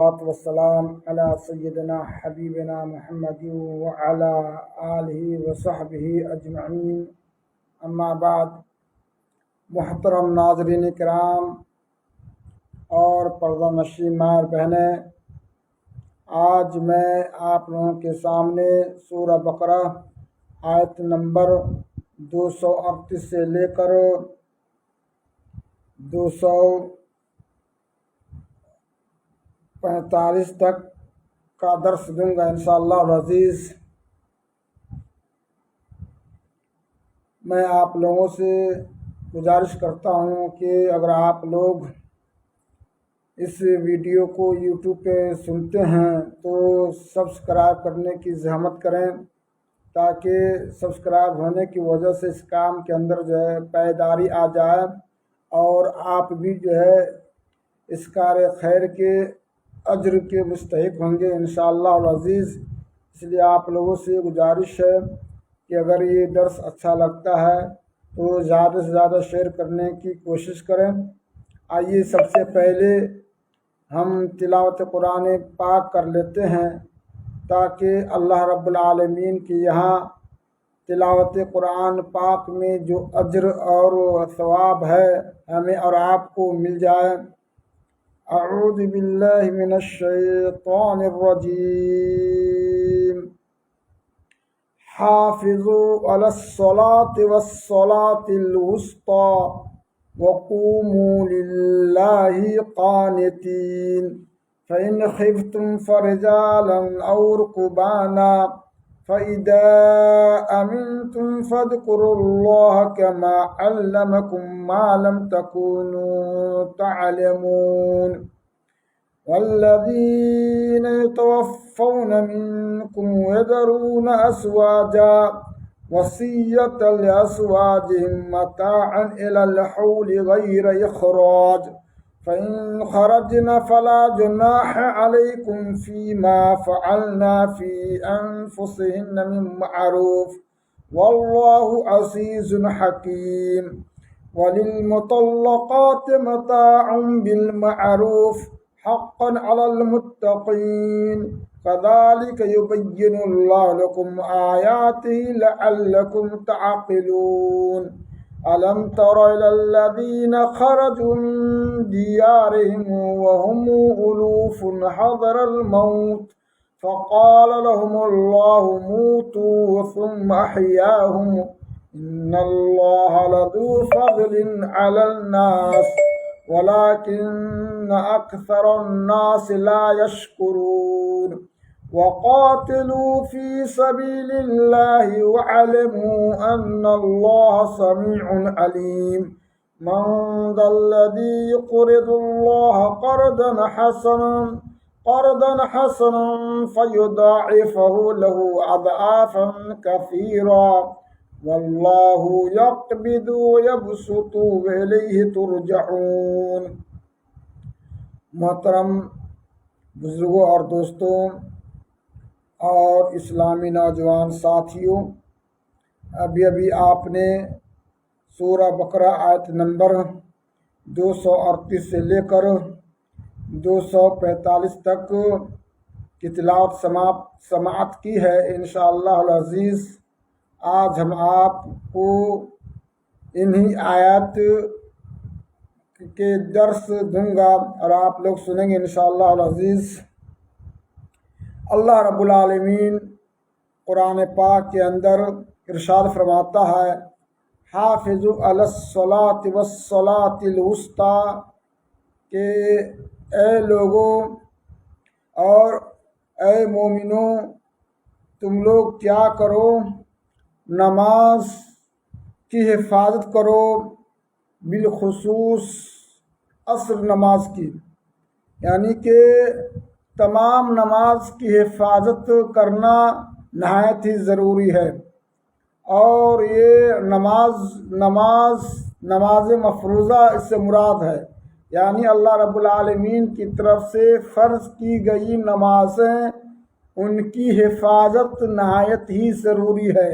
والسلام علی سیدنا حبیبنا محمد وعلی آلہ وصحبہ اجمعین، اما بعد۔ محترم ناظرین کرام اور پردہ نشین ماہر بہنیں، آج میں آپ لوگوں کے سامنے سورہ بقرہ آیت نمبر 238 سے لے کر 245 تک کا درس دوں گا انشاءاللہ العزیز۔ میں آپ لوگوں سے گزارش کرتا ہوں کہ اگر آپ لوگ اس ویڈیو کو یوٹیوب پہ سنتے ہیں تو سبسکرائب کرنے کی زحمت کریں، تاکہ سبسکرائب ہونے کی وجہ سے اس کام کے اندر پائیداری آ جائے اور آپ بھی اس کار خیر کے اجر کے مستحق ہوں گے انشاءاللہ العزیز۔ اس لیے آپ لوگوں سے گزارش ہے کہ اگر یہ درس اچھا لگتا ہے تو زیادہ سے زیادہ شیئر کرنے کی کوشش کریں۔ آئیے سب سے پہلے ہم تلاوت قرآن پاک کر لیتے ہیں، تاکہ اللہ رب العالمین کی یہاں تلاوت قرآن پاک میں جو اجر اور ثواب ہے ہمیں اور آپ کو مل جائے۔ اعوذ باللہ من الشیطان الرجیم۔ حافظوا علی الصلاة والصلاة الوسطى وقوموا للہ قانتین، فإن خفتم فرجالا أو ركبانا فإذا أمنتم فاذكروا الله كما علمكم ما لم تكونوا تعلمون، والذين يتوفون منكم ويذرون أزواجا وصية لأزواجهم متاعا إلى الحول غير إخراج، فإن خرجن فلا جناح عليكم فيما فعلنا في أنفسهن من معروف، والله عزيز حكيم، وللمطلقات متاع بالمعروف حقا على المتقين، كذلك يبين الله لكم آياته لعلكم تعقلون۔ ألم تر إلى الذين خرجوا من ديارهم وهم ألوف حذر الموت فقال لهم الله موتوا ثم أحياهم، إن الله لذو فضل على الناس ولكن أكثر الناس لا يشكرون۔ وقاتلوا في سبيل الله واعلموا أن الله سميع عليم، من ذا الذي يقرض الله قرضا حسنا فيضاعفه له أضعافا كثيرا، والله يقبض ويبسط وإليه ترجعون۔ محترم بزرگوں اور دوستوں اور اسلامی نوجوان ساتھیوں، ابھی آپ نے سورہ بقرہ آیت نمبر 238 سے لے کر 245 تک کی تلاوت سماعت کی ہے انشاءاللہ العزیز۔ آج ہم آپ کو انہی آیات کے درس دوں گا اور آپ لوگ سنیں گے انشاءاللہ العزیز۔ اللہ رب العالمین قرآن پاک کے اندر ارشاد فرماتا ہے، حافظوا علی الصلاة والصلاة الوسطى، کہ اے لوگوں اور اے مومنوں تم لوگ کیا کرو، نماز کی حفاظت کرو، بالخصوص عصر نماز کی، یعنی کہ تمام نماز کی حفاظت کرنا نہایت ہی ضروری ہے۔ اور یہ نماز مفروضہ اس سے مراد ہے، یعنی اللہ رب العالمین کی طرف سے فرض کی گئی نمازیں، ان کی حفاظت نہایت ہی ضروری ہے۔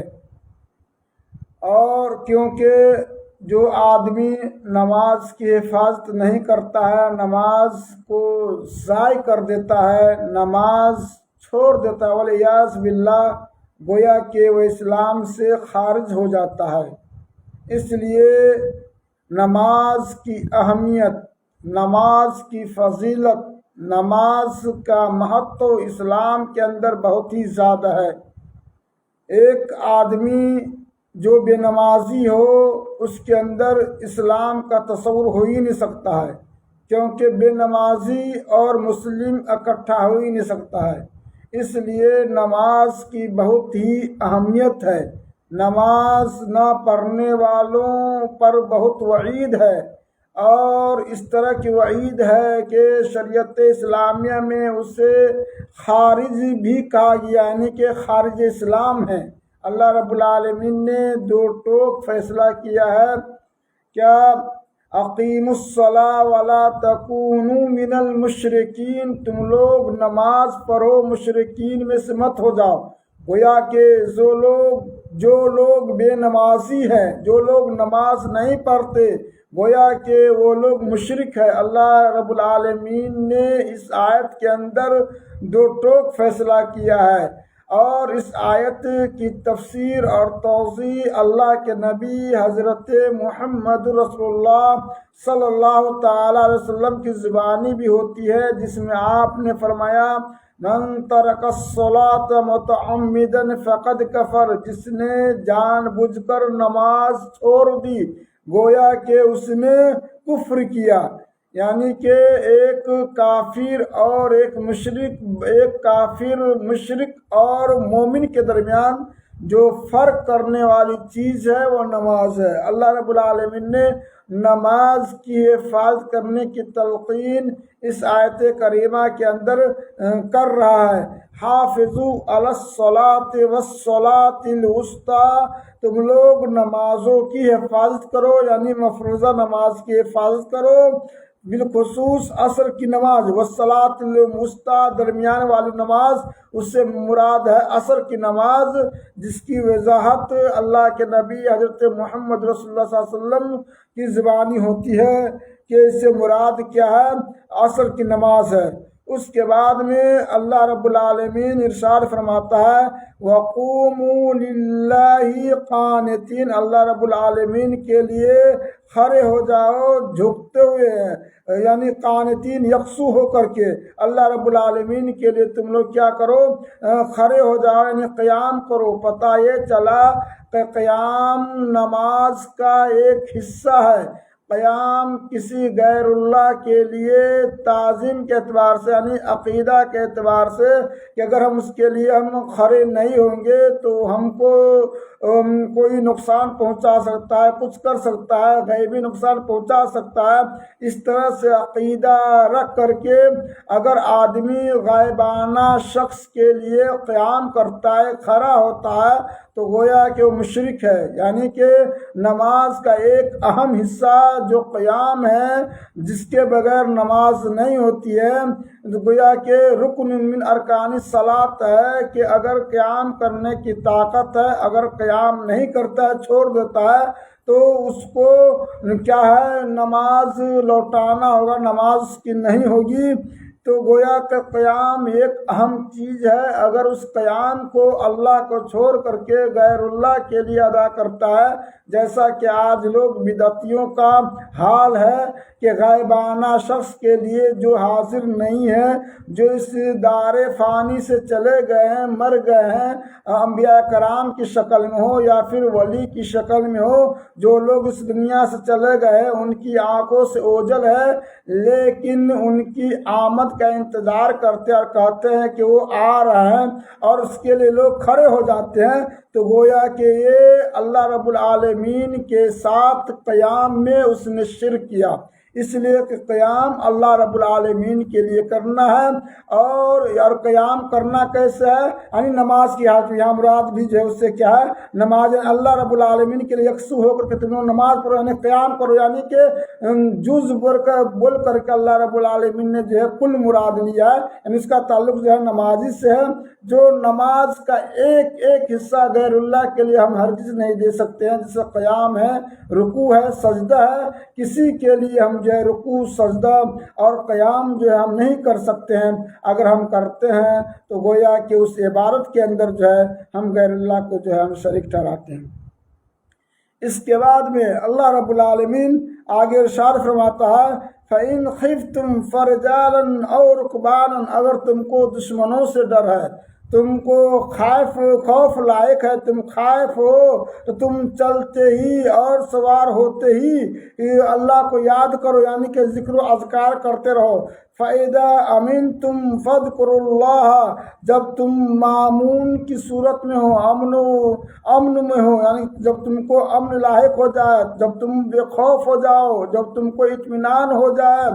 اور کیونکہ جو آدمی نماز کی حفاظت نہیں کرتا ہے، نماز کو ضائع کر دیتا ہے، نماز چھوڑ دیتا ہے، والیاذ باللہ، گویا کہ وہ اسلام سے خارج ہو جاتا ہے۔ اس لیے نماز کی اہمیت، نماز کی فضیلت، نماز کا مہتو اسلام کے اندر بہت ہی زیادہ ہے۔ ایک آدمی جو بے نمازی ہو، اس کے اندر اسلام کا تصور ہو ہی نہیں سکتا ہے، کیونکہ بے نمازی اور مسلم اکٹھا ہو ہی نہیں سکتا ہے۔ اس لیے نماز کی بہت ہی اہمیت ہے۔ نماز نہ پڑھنے والوں پر بہت وعید ہے، اور اس طرح کی وعید ہے کہ شریعت اسلامیہ میں اسے خارج بھی کہا گیا، یعنی کہ خارج اسلام ہے۔ اللہ رب العالمین نے دو ٹوک فیصلہ کیا ہے، کیا اقیموا الصلاۃ ولا تکونوا من المشرکین، تم لوگ نماز پڑھو، مشرکین میں سے مت ہو جاؤ۔ گویا کہ جو لوگ بے نمازی ہیں، جو لوگ نماز نہیں پڑھتے، گویا کہ وہ لوگ مشرک ہے۔ اللہ رب العالمین نے اس آیت کے اندر دو ٹوک فیصلہ کیا ہے، اور اس آیت کی تفسیر اور توضیح اللہ کے نبی حضرت محمد رسول اللہ صلی اللہ تعالی علیہ وسلم کی زبانی بھی ہوتی ہے، جس میں آپ نے فرمایا من ترک الصلاۃ متعمدا فقد کفر، جس نے جان بوجھ کر نماز چھوڑ دی گویا کہ اس نے کفر کیا۔ یعنی کہ ایک کافر اور ایک مشرک، ایک کافر مشرک اور مومن کے درمیان جو فرق کرنے والی چیز ہے وہ نماز ہے۔ اللہ رب العالمین نے نماز کی حفاظت کرنے کی تلقین اس آیت کریمہ کے اندر کر رہا ہے۔ حافظوا علی الصلاۃ والصلاۃ الوسطیٰ، تم لوگ نمازوں کی حفاظت کرو، یعنی مفروضہ نماز کی حفاظت کرو، بالخصوص عصر کی نماز، والصلاۃ الوسطیٰ درمیان والی نماز، اس سے مراد ہے عصر کی نماز، جس کی وضاحت اللہ کے نبی حضرت محمد رسول اللہ صلی اللہ علیہ وسلم کی زبانی ہوتی ہے کہ اس سے مراد کیا ہے، عصر کی نماز ہے۔ اس کے بعد میں اللہ رب العالمین ارشاد فرماتا ہے وَقُومُوا لِلَّهِ قَانِتِينَ، اللہ رب العالمین کے لیے کھڑے ہو جاؤ جھکتے ہوئے، یعنی قانتین یکسو ہو کر کے۔ اللہ رب العالمین کے لیے تم لوگ کیا کرو، کھڑے ہو جاؤ، یعنی قیام کرو۔ پتہ یہ چلا کہ قیام نماز کا ایک حصہ ہے۔ قیام کسی غیر اللہ کے لیے تعظیم کے اعتبار سے، یعنی عقیدہ کے اعتبار سے، کہ اگر ہم اس کے لیے ہم کھڑے نہیں ہوں گے تو ہم کو کوئی نقصان پہنچا سکتا ہے، کچھ کر سکتا ہے، غیبی نقصان پہنچا سکتا ہے۔ اس طرح سے عقیدہ رکھ کر کے اگر آدمی غائبانہ شخص کے لیے قیام کرتا ہے، کھڑا ہوتا ہے، تو گویا کہ وہ مشرک ہے۔ یعنی کہ نماز کا ایک اہم حصہ جو قیام ہے، جس کے بغیر نماز نہیں ہوتی ہے، گویا کہ رکن من ارکان الصلاۃ ہے، کہ اگر قیام کرنے کی طاقت ہے، اگر قیام نہیں کرتا ہے، چھوڑ دیتا ہے، تو اس کو کیا ہے، نماز لوٹانا ہوگا، نماز کی نہیں ہوگی۔ تو گویا کہ قیام ایک اہم چیز ہے۔ اگر اس قیام کو اللہ کو چھوڑ کر کے غیر اللہ کے لیے ادا کرتا ہے، جیسا کہ آج لوگ بدعتیوں کا حال ہے، کہ غائبانہ شخص کے لیے جو حاضر نہیں ہے، جو اس دار فانی سے چلے گئے ہیں، مر گئے ہیں، انبیاء کرام کی شکل میں ہو یا پھر ولی کی شکل میں ہو، جو لوگ اس دنیا سے چلے گئے ہیں، ان کی آنکھوں سے اوجھل ہے، لیکن ان کی آمد کا انتظار کرتے اور کہتے ہیں کہ وہ آ رہا ہے، اور اس کے لیے لوگ کھڑے ہو جاتے ہیں، تو گویا کہ یہ اللہ رب العالمین کے ساتھ قیام میں اس نے شرک کیا۔ اس لیے کہ قیام اللہ رب العالمین کے لیے کرنا ہے، اور قیام کرنا کیسے ہے، یعنی نماز کی حالت میں۔ یہاں مراد بھی جو ہے اس سے کیا ہے، نماز، اللہ رب العالمین کے لیے یکسو ہو کر کے تم نماز پڑھو، یعنی قیام کرو، یعنی کہ جز بول کر کے اللہ رب العالمین نے جو ہے کل مراد لیا ہے، یعنی اس کا تعلق جو ہے نمازی سے ہے۔ جو نماز کا ایک ایک حصہ غیر اللہ کے لیے ہم ہرگز نہیں دے سکتے ہیں، جیسے قیام ہے، رکوع ہے، سجدہ ہے، کسی کے لیے ہم جو ہے رکوع، سجدہ اور قیام جو ہے ہم نہیں کر سکتے ہیں۔ اگر ہم کرتے ہیں تو گویا کہ اس عبادت کے اندر جو ہے ہم غیر اللہ کو جو ہے ہم شریک ٹھہراتے ہیں۔ اس کے بعد میں اللہ رب العالمین آگے ارشاد فرماتا ہے فَإِنْ خِفْتُمْ فَرِجَالًا أَوْ رُكْبَانًا، اگر تم کو دشمنوں سے ڈر ہے، تم کو خوف لائق ہے، تم خائف ہو تو تم چلتے ہی اور سوار ہوتے ہی اللہ کو یاد کرو، یعنی کہ ذکر و اذکار کرتے رہو۔ فَإِذَا أَمِنْتُمْ فَاذْكُرُوا اللَّهَ، جب تم مامون کی صورت میں ہو، امن میں ہو، یعنی جب تم کو امن لاحق ہو جائے، جب تم بے خوف ہو جاؤ، جب تم کو اطمینان ہو جائے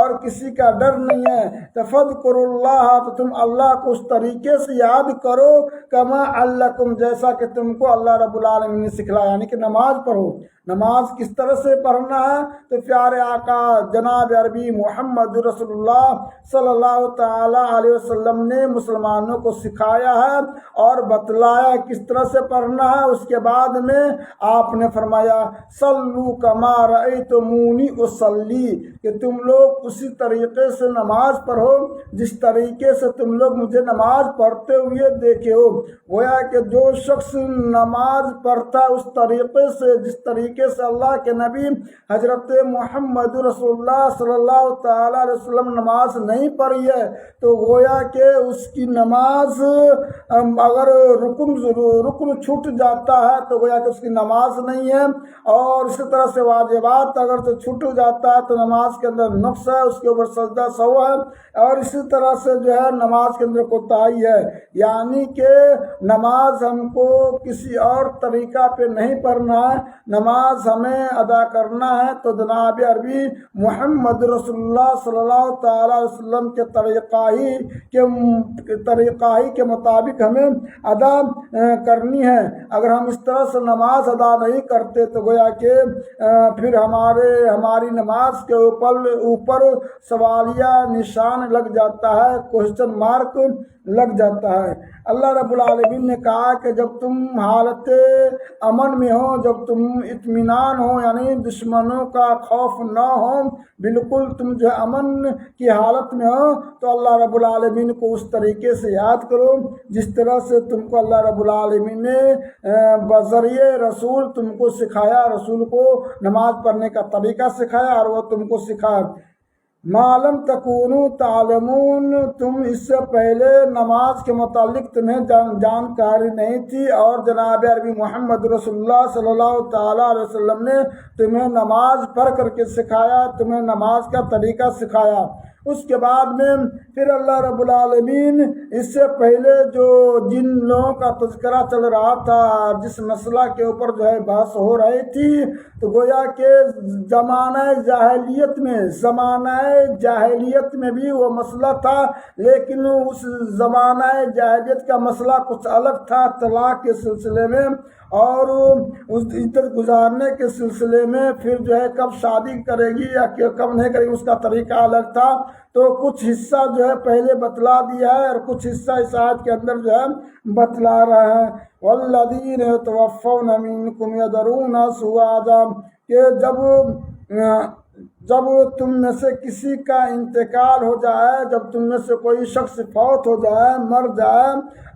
اور کسی کا ڈر نہیں ہے، تو فَاذْكُرُوا اللَّهَ، تو تم اللہ کو اس طریقے سے یاد کرو کما علکم، جیسا کہ تم کو اللہ رب العالمین نے سکھلایا، یعنی کہ نماز پڑھو۔ نماز کس طرح سے پڑھنا ہے؟ تو پیارے آقا جناب عربی محمد رسول اللہ صلی اللہ تعالی علیہ وسلم نے مسلمانوں کو سکھایا ہے اور بتلایا کس طرح سے پڑھنا ہے۔ اس کے بعد میں آپ نے فرمایا صلو کما رأیتمونی اصلی، کہ تم لوگ اسی طریقے سے نماز پڑھو جس طریقے سے تم لوگ مجھے نماز پڑھتے ہوئے دیکھے ہو۔ گویا کہ جو شخص نماز پڑھتا ہے اس طریقے سے جس طریقے سے اللہ کے نبی حضرت محمد رسول اللہ صلی اللہ تعالی علیہ وسلم نماز نہیں پڑھی ہے، تو گویا کہ اس کی نماز اگر رکن چھوٹ جاتا ہے تو گویا کہ اس کی نماز نہیں ہے، اور اسی طرح سے واجبات اگر تو چھوٹ جاتا ہے تو نماز کے اندر نقص ہے، اس کے اوپر سجدہ سہو ہے، اور اسی طرح سے جو ہے نماز کے اندر کوتاہی ہے۔ یعنی کہ نماز ہم کو کسی اور طریقہ پہ نہیں پڑھنا ہے، نماز ہمیں ادا کرنا ہے تو جناب عربی محمد رسول اللہ صلی اللہ تعالی علیہ وسلم کے طریقہ ہی کے مطابق ہمیں ادا کرنی ہے۔ اگر ہم اس طرح سے نماز ادا نہیں کرتے تو گویا کہ پھر ہماری نماز کے اوپر سوالیہ نشان لگ جاتا ہے، کوشچن مارک لگ جاتا ہے۔ اللہ رب العالمین نے کہا کہ جب تم حالت امن میں ہو، جب تم اطمینان ہو، یعنی دشمنوں کا خوف نہ ہو، بالکل تم جو امن کی حالت میں ہو، تو اللہ رب العالمین کو اس طریقے سے یاد کرو جس طرح سے تم کو اللہ رب العالمین نے بذریعہ رسول تم کو سکھایا، رسول کو نماز پڑھنے کا طریقہ سکھایا اور وہ تم کو سکھایا۔ معلوم تکونوا تعلمون، تم اس سے پہلے نماز کے متعلق تمہیں جانکاری نہیں تھی، اور جناب عربی محمد رسول اللہ صلی اللہ تعالی علیہ وسلم نے تمہیں نماز پڑھ کر کے سکھایا، تمہیں نماز کا طریقہ سکھایا۔ اس کے بعد میں پھر اللہ رب العالمین اس سے پہلے جو جن لوگوں کا تذکرہ چل رہا تھا، جس مسئلہ کے اوپر جو ہے بحث ہو رہی تھی، تو گویا کہ زمانہ جاہلیت میں بھی وہ مسئلہ تھا، لیکن اس زمانہ جاہلیت کا مسئلہ کچھ الگ تھا طلاق کے سلسلے میں، اور اس عدت گزارنے کے سلسلے میں پھر جو ہے کب شادی کرے گی یا کب نہیں کرے گی اس کا طریقہ الگ تھا۔ تو کچھ حصہ جو ہے پہلے بتلا دیا ہے اور کچھ حصہ اس آیت کے اندر جو ہے بتلا رہا ہے۔ والذین یتوفون منکم یذرون ازواجا، کہ جب تم میں سے کسی کا انتقال ہو جائے، جب تم میں سے کوئی شخص فوت ہو جائے، مر جائے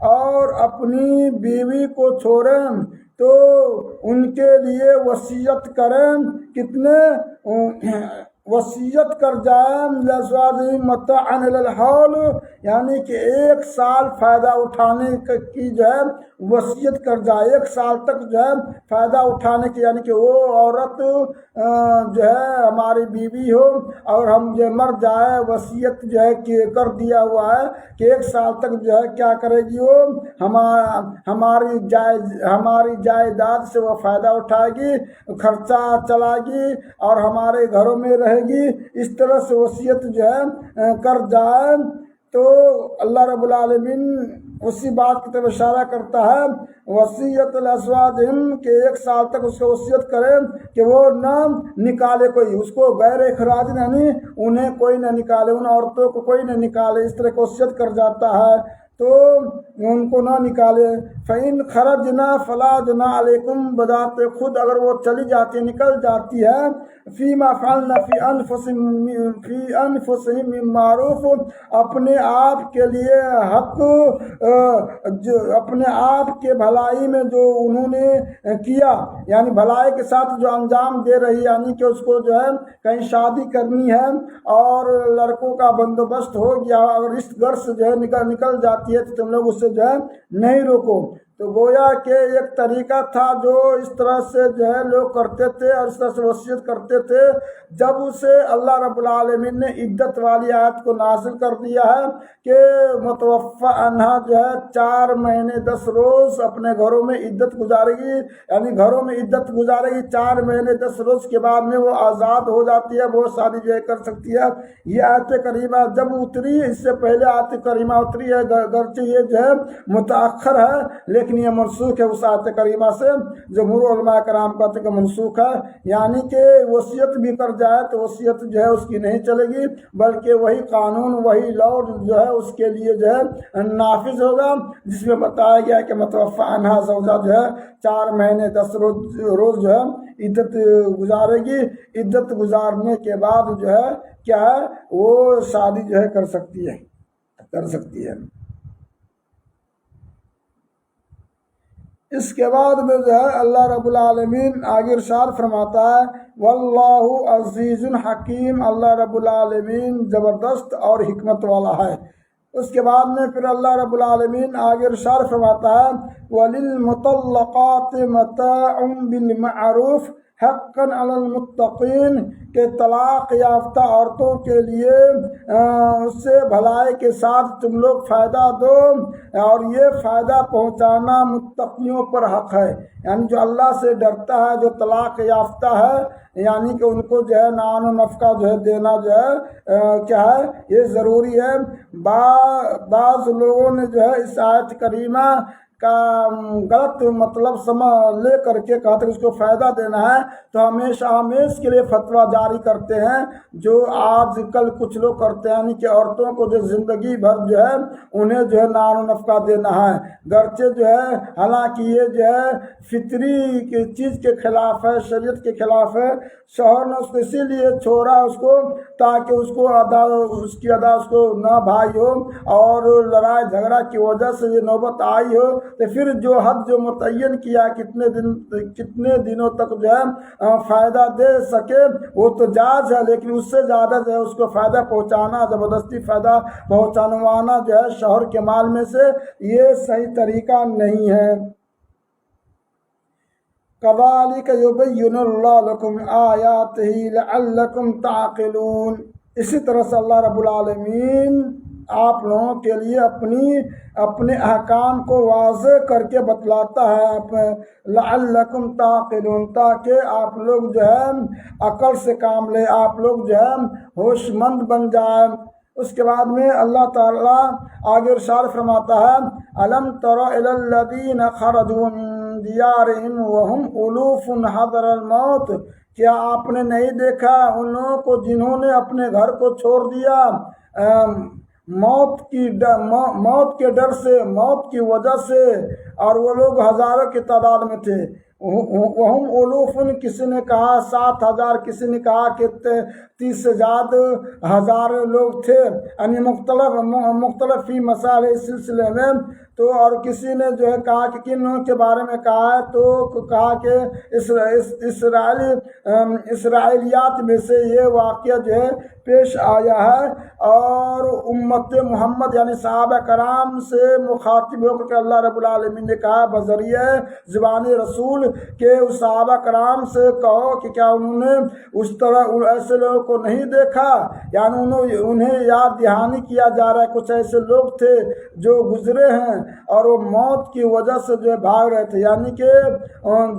اور اپنی بیوی کو چھوڑیں، تو ان کے لیے وصیت کریں، کتنے وصیت کر جائیں لازواجہم متاعا الی الحول، یعنی کہ 1 سال فائدہ اٹھانے کی جو ہے وصیت کر جائے، 1 سال تک جو ہے فائدہ اٹھانے کی، یعنی کہ وہ عورت جو ہے ہماری بیوی ہو اور ہم جو مر جائے، وصیت جو ہے کہ کر دیا ہوا ہے کہ 1 سال تک جو ہے کیا کرے گی، وہ ہماری جائیداد سے وہ فائدہ اٹھائے گی، خرچہ چلائے گی اور ہمارے گھروں میں رہے گی۔ اس طرح سے وصیت جو ہے کر جائے، تو اللہ رب العالمین اسی بات کی طرف اشارہ کرتا ہے وصیت الازواجہم، کہ 1 سال تک اس کو وصیت کرے کہ وہ نہ نکالے کوئی، اس کو غیر اخراج یعنی انہیں کوئی نہ نکالے، ان عورتوں کو کوئی نہ نکالے، اس طرح کی وصیت کر جاتا ہے۔ تو ان کو نہ نکالے۔ فَإِنْ خَرَجْنَا فَلَا جُنَاحَ عَلَيْكُمْ، بذات خود اگر وہ چلی جاتی نکل جاتی ہے، فِيمَا فَعَلْنَا فِي أَنفُسِهِم مِّن مَّعْرُوفٍ، اپنے آپ کے لیے حق، جو اپنے آپ کے بھلائی میں جو انہوں نے کیا، یعنی بھلائی کے ساتھ جو انجام دے رہی، یعنی کہ اس کو جو ہے کہیں شادی کرنی ہے اور لڑکوں کا بندوبست ہو گیا، اگر اس گھر سے جو ہے نکل جاتی ہے تو تم لوگ اسے جو ہے نہیں روکو۔ تو گویا کہ ایک طریقہ تھا جو اس طرح سے جو ہے لوگ کرتے تھے اور اس طرح سے وصیت کرتے تھے۔ جب اسے اللہ رب العالمین نے عدت والی آیت کو نازل کر دیا ہے کہ متوفی عنہا جو ہے 4 مہینے 10 روز اپنے گھروں میں عدت گزارے گی، یعنی گھروں میں عدت گزارے گی 4 مہینے 10 روز کے بعد میں وہ آزاد ہو جاتی ہے، وہ شادی جو ہے کر سکتی ہے۔ یہ آیت کریمہ جب اتری، اس سے پہلے آیت کریمہ اتری ہے، گرچہ یہ جو ہے متأخر ہے لیکن یہ منسوخ ہے اس آیت کریمہ سے۔ جمہور علماء کرام کہتے ہیں کہ منسوخ ہے، یعنی کہ وصیت بھی کر جائے تو وصیت جو ہے اس کی نہیں چلے گی، بلکہ وہی قانون وہی لاء جو ہے اس کے لیے جو ہے نافذ ہوگا، جس میں بتایا گیا ہے کہ متوفی عنہا زوجہ جو ہے 4 مہینے 10 روز جو ہے عدت گزارے گی۔ عدت گزارنے کے بعد جو ہے کیا ہے وہ شادی جو ہے کر سکتی ہے۔ اس کے بعد میں جو ہے اللہ رب العالمین آگے ارشاد فرماتا ہے واللہ عزیز حکیم، اللہ رب العالمین زبردست اور حکمت والا ہے۔ اس کے بعد میں پھر اللہ رب العالمین آگے ارشاد فرماتا ہے وَلِلْمُطَلَّقَاتِ مَتَاعٌ بِالْمَعْرُوفِ حقاً علی المتقین، کہ طلاق یافتہ عورتوں کے لیے اس سے بھلائی کے ساتھ تم لوگ فائدہ دو، اور یہ فائدہ پہنچانا متقیوں پر حق ہے، یعنی جو اللہ سے ڈرتا ہے، جو طلاق یافتہ ہے، یعنی کہ ان کو جو ہے نان و نفقہ جو ہے دینا جو ہے کیا ہے یہ ضروری ہے۔ بعض لوگوں نے جو ہے اس آیت کریمہ کا غلط مطلب لے کر کے کہتے ہیں اس کو فائدہ دینا ہے، تو ہمیشہ اس کے لیے فتویٰ جاری کرتے ہیں جو آج کل کچھ لوگ کرتے ہیں، یعنی کہ عورتوں کو جو زندگی بھر جو ہے انہیں جو ہے نان و نفقہ دینا ہے، گرچہ جو ہے حالانکہ یہ جو ہے فطری کی چیز کے خلاف ہے، شریعت کے خلاف ہے۔ شوہر نے اس کو اسی لیے چھوڑا اس کو تاکہ اس کی ادا اس کو نہ بھائی ہو، اور لڑائی جھگڑا کی وجہ سے یہ نوبت آئی ہو تو پھر جو حد جو متعین کیا کتنے دنوں تک جو ہے فائدہ دے سکے وہ تو جائز ہے، لیکن اس سے زیادہ جو ہے اس کو فائدہ پہنچانا، زبردستی فائدہ پہنچانا جو ہے شوہر کے مال میں سے، یہ صحیح طریقہ نہیں ہے۔ كَذَلِكَ يُبَيِّنُ اللَّهُ لَكُمْ آيَاتِهِ لَعَلَّكُمْ تَعْقِلُونَ، اسی طرح سے اللہ رب العالمین آپ لوگوں کے لیے اپنے احکام کو واضح کر کے بتلاتا ہے، لعلکم تعقلون، تاکہ آپ لوگ جو ہے عقل سے کام لیں، آپ لوگ جو ہے ہوش مند بن جائیں۔ اس کے بعد میں اللہ تعالیٰ آگے ارشاد فرماتا ہے الم تر الی الذین خرجوا من دیارہم وہم الوف حذر الموت، کیا آپ نے نہیں دیکھا ان لوگوں کو جنہوں نے اپنے گھر کو چھوڑ دیا موت کے ڈر سے، موت کی وجہ سے، اور وہ لوگ ہزاروں کی تعداد میں تھے۔ وہم الوف، کسی نے کہا 7,000، کسی نے کہا کہ 30 سے زیادہ ہزار لوگ تھے، یعنی مختلف فی مسائل اس سلسلے میں۔ تو اور کسی نے جو ہے کہا کہ کن لوگوں کے بارے میں کہا ہے، تو کہا کہ اسرائیلیات میں سے یہ واقعہ جو ہے پیش آیا ہے، اور امت محمد یعنی صحابہ کرام سے مخاطب ہو کر کے اللہ رب العالمین نے کہا بذریعہ زبان رسول کہ اس صحابہ کرام سے کہو کہ کیا انہوں نے اس طرح ایسے لوگوں کو نہیں دیکھا، یعنی انہیں یاد دہانی کیا جا رہا ہے، کچھ ایسے لوگ تھے جو گزرے ہیں اور وہ موت کی وجہ سے جو ہے بھاگ رہے تھے، یعنی کہ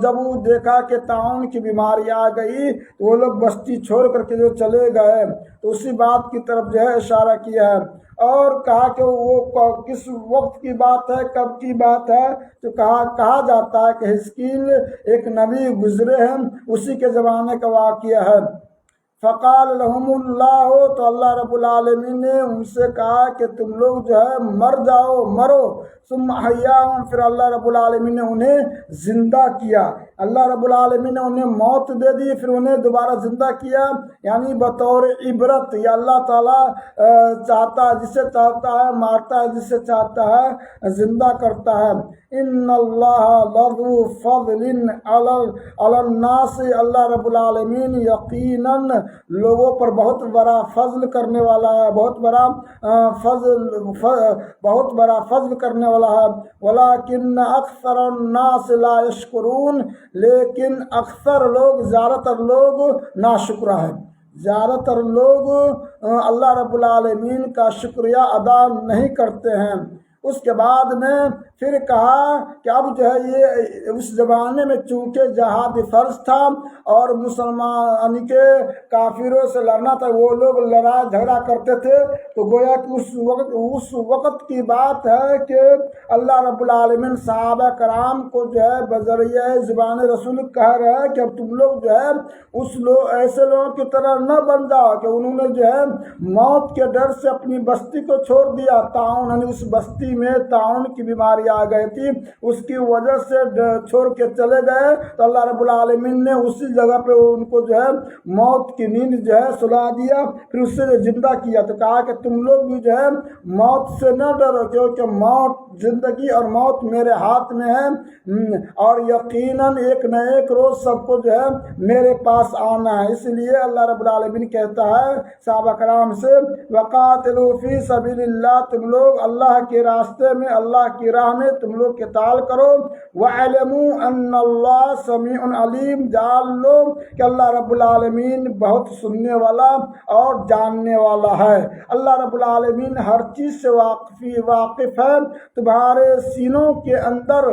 جب وہ دیکھا کہ طاعون کی بیماری آ گئی تو وہ لوگ بستی چھوڑ کر کے جو چلے گئے، تو اسی بات کی طرف جو ہے اشارہ کیا ہے، اور کہا کہ وہ کس وقت کی بات ہے، کب کی بات ہے، تو کہا جاتا ہے کہ حزقیل ایک نبی گزرے ہیں، اسی کے زمانے کا واقعہ ہے۔ فقال لهم اللہ، تو اللہ رب العالمین نے ان سے کہا کہ تم لوگ جو ہے مر جاؤ، مرو. ثم احیاهم، پھر اللہ رب العالمین نے انہیں زندہ کیا. اللہ رب العالمین نے انہیں موت دے دی، پھر انہیں دوبارہ زندہ کیا، یعنی بطور عبرت. یا اللہ تعالیٰ چاہتا ہے جسے چاہتا ہے مارتا ہے، جسے چاہتا ہے زندہ کرتا ہے. ان اللہ لذو فضل علی الناس، اللہ رب العالمین یقیناً لوگوں پر بہت بڑا فضل کرنے والا ہے، بہت بڑا فضل کرنے والا ہے. ولیکن اکثر الناس لا یشکرون، لیکن اکثر لوگ، زیادہ تر لوگ ناشکرہ ہیں. زیادہ تر لوگ اللہ رب العالمین کا شکریہ ادا نہیں کرتے ہیں. اس کے بعد میں پھر کہا کہ اب جو ہے یہ اس زمانے میں چونکہ جہاد فرض تھا اور مسلمان کے کافروں سے لڑنا تھا، وہ لوگ لڑائی جھگڑا کرتے تھے، تو گویا کہ اس وقت کی بات ہے کہ اللہ رب العالمین صحابہ کرام کو جو ہے بذریعہ زبان رسول کہہ رہے ہیں کہ اب تم لوگ جو ہے ایسے لوگوں کی طرح نہ بن جاؤ کہ انہوں نے جو ہے موت کے ڈر سے اپنی بستی کو چھوڑ دیا. طاعون، یعنی اس بستی میں طاعون کی بیماری آ گئی تھی، اس کی وجہ سے چھوڑ کے چلے گئے. تو اللہ رب العالمین نے اسی جگہ پہ ان کو جو ہے موت کی نیند جو ہے سلا دیا، پھر اس سے زندہ کیا. تو کہا کہ تم لوگ بھی جو ہے موت سے نہ ڈرو، کیونکہ موت، زندگی اور موت میرے ہاتھ میں ہے، اور یقیناً ایک نہ ایک روز سب کو جو ہے میرے پاس آنا ہے. اس لیے اللہ رب العالمین کہتا ہے صحابہ کرام سے، وقاتلوا فی سبیل اللہ، تم لوگ اللہ کے راستے میں، اللہ کی راہ میں تم لوگ قتال کرو. وَاعْلَمُوا أَنَّ اللَّهَ سَمِيعٌ عَلِيمٌ، جان لو کہ اللہ رب العالمین بہت سننے والا اور جاننے والا ہے. اللہ رب العالمین ہر چیز سے واقف ہے. تمہارے سینوں کے اندر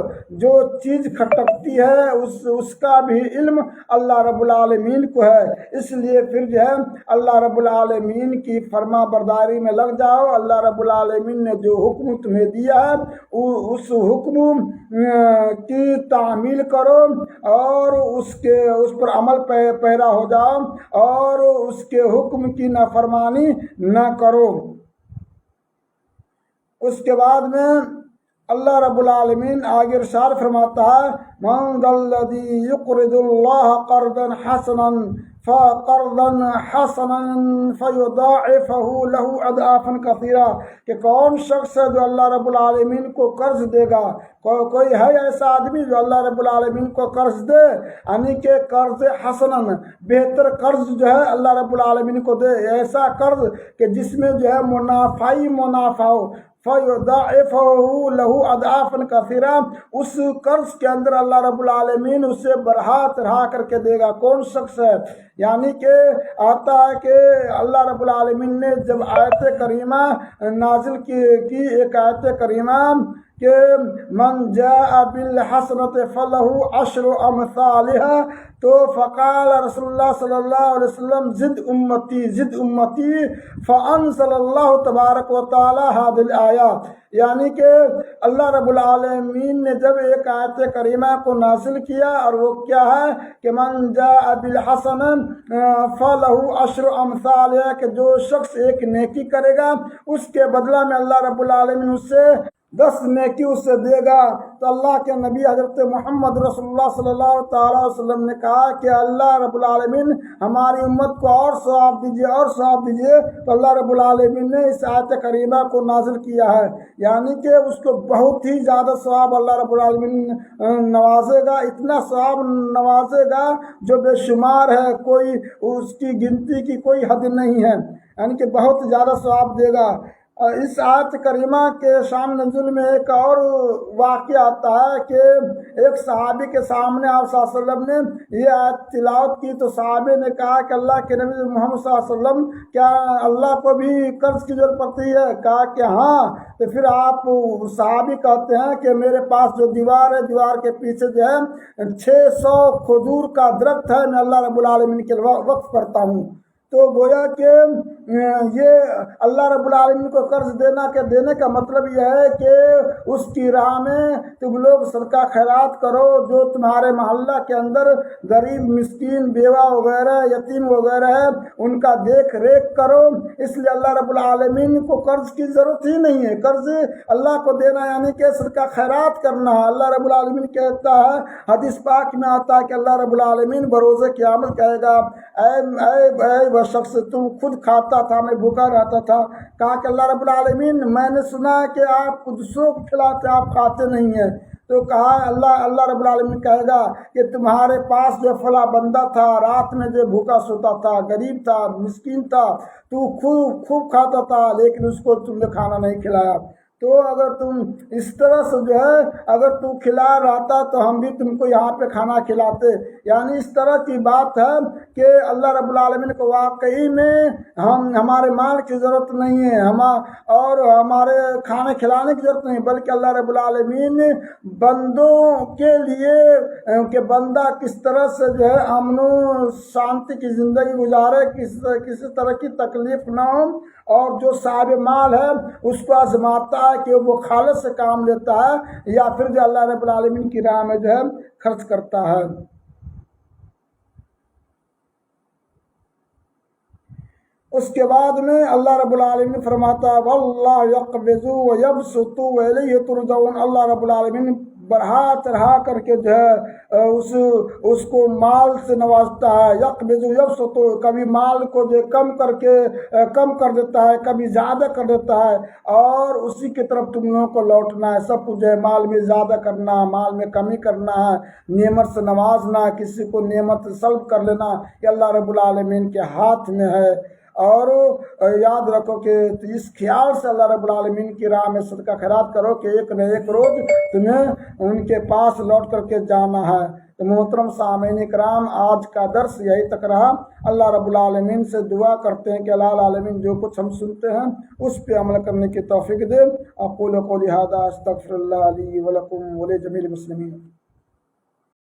جو چیز کھٹکتی ہے اس کا بھی علم اللہ رب العالمین کو ہے. اس لیے پھر جو ہے اللہ رب العالمین کی فرما برداری میں لگ جاؤ. اللہ رب العالمین نے جو حکم تمہیں دیا ہے اس حکم کی تعمیل کرو اور اس پر عمل پیرا ہو جاؤ اور اس کے حکم کی نافرمانی نہ کرو. اس کے بعد میں اللہ رب العالمین آگے ارشاد فرماتا ہے، من ذا الذی یقرض اللہ قرضا حسنا فیضاعفہ له اضعافا کثیرا، کہ کون شخص ہے جو اللہ رب العالمین کو قرض دے گا. کوئی ہے ایسا آدمی جو اللہ رب العالمین کو قرض دے، یعنی کہ قرض حسنا، بہتر قرض جو ہے اللہ رب العالمین کو دے، ایسا قرض کہ جس میں جو ہے منافع ہی منافع ہو. فَيُضَاعِفَهُ لَهُ أَضْعَافًا كَثِيرًا، اس قرض کے اندر اللہ رب العالمین اسے بڑھا چڑھا کر کے دے گا. کون شخص ہے؟ یعنی کہ آتا ہے کہ اللہ رب العالمین نے جب آیت کریمہ نازل کی ایک آیت کریمہ کہ من جاء بالحسنۃ فلہ عشر امثالها، تو فقال رسول اللہ صلی اللہ علیہ وسلم زد امتی فانزل اللہ تبارک و تعالی هذه الآیات، یعنی کہ اللہ رب العالمین نے جب ایک آیت کریمہ کو نازل کیا، اور وہ کیا ہے کہ من جاء بالحسنۃ فلہ عشر امثالها، کہ جو شخص ایک نیکی کرے گا اس کے بدلہ میں اللہ رب العالمین اس سے 10 نیکی اس سے دے گا. تو اللہ کے نبی حضرت محمد رسول اللہ صلی اللہ تعالی وسلم نے کہا کہ اللہ رب العالمین ہماری امت کو اور ثواب دیجیے اور ثواب دیجیے. تو اللہ رب العالمین نے اس آیت کریمہ کو نازل کیا ہے، یعنی کہ اس کو بہت ہی زیادہ ثواب اللہ رب العالمین نوازے گا، اتنا ثواب نوازے گا جو بے شمار ہے، کوئی اس کی گنتی کی کوئی حد نہیں ہے، یعنی کہ بہت زیادہ ثواب دے گا. اس آیت کریمہ کے شان نزول میں ایک اور واقعہ آتا ہے کہ ایک صحابی کے سامنے آپ صلی اللہ علیہ وسلم نے یہ آیت تلاوت کی، تو صحابی نے کہا کہ اللہ کے نبی محمد صلی اللہ علیہ وسلم کیا اللہ کو بھی قرض کی ضرورت پڑتی ہے؟ کہا کہ ہاں. تو پھر آپ صحابی کہتے ہیں کہ میرے پاس جو دیوار ہے، دیوار کے پیچھے جو ہے 600 کھجور کا درخت ہے، میں اللہ رب العالمین کے وقف کرتا ہوں. تو گویا کہ یہ اللہ رب العالمین کو قرض دینے کا مطلب یہ ہے کہ اس کی راہ میں تم لوگ صدقہ خیرات کرو، جو تمہارے محلہ کے اندر غریب مسکین بیوہ وغیرہ یتیم وغیرہ ہے ان کا دیکھ ریکھ کرو۔ اس لیے اللہ رب العالمین کو قرض کی ضرورت ہی نہیں ہے۔ قرض اللہ کو دینا یعنی کہ صدقہ خیرات کرنا ہے۔ اللہ رب العالمین کہتا ہے، حدیث پاک میں آتا ہے کہ اللہ رب العالمین بروز قیامت کہے گا، اے وہ شخص تم خود کھاتا تھا، میں بھوکا رہتا تھا۔ کہا کہ اللہ رب العالمین میں نے سنا ہے کہ آپ دوسروں کو کھلاتے، آپ کھاتے نہیں ہیں۔ تو کہا اللہ رب العالمین کہے گا کہ تمہارے پاس جو فلاں بندہ تھا، رات میں جو بھوکا سوتا تھا، غریب تھا، مسکین تھا، تو خوب کھاتا تھا، لیکن اس کو تم نے کھانا نہیں کھلایا۔ تو اگر تم اس طرح سے جو ہے اگر تو کھلا رہتا تو ہم بھی تم کو یہاں پہ کھانا کھلاتے۔ یعنی اس طرح کی بات ہے کہ اللہ رب العالمین کو واقعی میں ہمارے مال کی ضرورت نہیں ہے، اور ہمارے کھانے کھلانے کی ضرورت نہیں، بلکہ اللہ رب العالمین بندوں کے لیے کہ بندہ کس طرح سے جو ہے امن و شانتی کی زندگی گزارے، کسی طرح کی تکلیف نہ ہو، اور جو صاحب مال ہے اس کو آزماتا ہے کہ وہ خالص سے کام لیتا ہے یا پھر جو اللہ رب العالمین کی راہ میں جو ہے خرچ کرتا ہے۔ اس کے بعد میں اللہ رب العالمین فرماتا ہے وَاللَّهُ يَقْبِضُ وَيَبْسُطُ وَإِلَيْهِ تُرْجَعُونَ۔ اللہ رب العالمین بڑھا چڑھا کر کے جو ہے اس کو مال سے نوازتا ہے۔ یقبض یبسط، کبھی مال کو جو کم کر دیتا ہے، کبھی زیادہ کر دیتا ہے، اور اسی کی طرف تم لوگوں کو لوٹنا ہے۔ سب کچھ جو ہے مال میں زیادہ کرنا، مال میں کمی کرنا ہے، نعمت سے نوازنا، کسی کو نعمت سلب کر لینا، یہ اللہ رب العالمین کے ہاتھ میں ہے۔ اور یاد رکھو کہ اس خیال سے اللہ رب العالمین کی راہ میں صدقہ خیرات کرو کہ ایک نہ ایک روز تمہیں ان کے پاس لوٹ کر کے جانا ہے۔ تو محترم سامعین کرام، آج کا درس یہی تک رہا۔ اللہ رب العالمین سے دعا کرتے ہیں کہ اللہ العالمین جو کچھ ہم سنتے ہیں اس پہ عمل کرنے کی توفیق دے۔ اقول قولی ھذا استغفر اللہ لی ولکم ولجمیع المسلمین۔